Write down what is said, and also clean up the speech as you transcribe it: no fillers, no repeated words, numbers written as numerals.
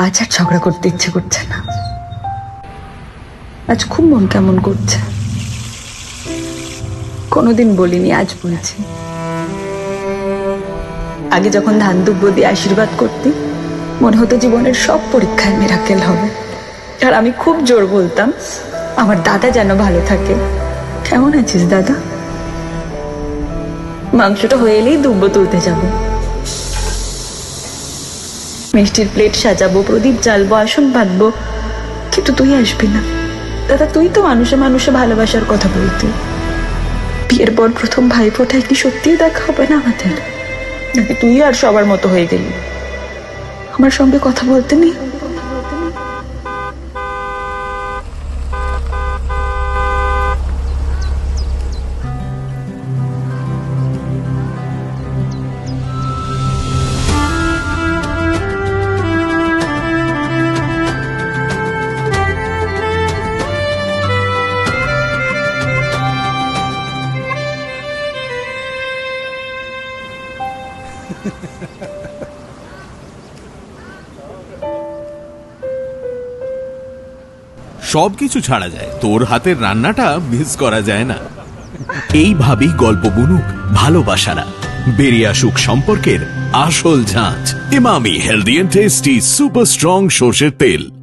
আজ আর ঝগড়া করতে ইচ্ছে করছে না। আজ খুব মন কেমন করছে। কোনোদিন বলিনি, আজ বলছি। আগে যখন ধান দুব্ব দিয়ে আশীর্বাদ করতি, মনে হতো জীবনের সব পরীক্ষায় মিরাকেল হবে। আর আমি খুব জোর বলতাম, আমার দাদা যেন ভালো থাকে। কেমন আছিস দাদা? মাংসটা হয়ে এলেই দুব্ব তুলতে যাব। মিষ্টির প্লেট সাজাবো, প্রদীপ জ্বালবো, আসন বাঁধবো, কিন্তু তুই আসবি না। দাদা, তুই তো মানুষে মানুষে ভালোবাসার কথা বলতি। বিয়ের পর প্রথম ভাইফোঁটায় কি সত্যিই দেখা হবে না আমাদের? নাকি তুই আর সবার মতো হয়ে গেলি? আমার সঙ্গে কথা বলতে নেই? সবকিছু ছাড়া যায়, তোর হাতের রান্নাটা মিস করা যায় না। এইভাবেই গল্প বুনুক ভালোবাসারা, বেরিয়ে আসুক সম্পর্কের আসল ঝাঁজ। Emami healthy and tasty super strong সর্ষের তেল।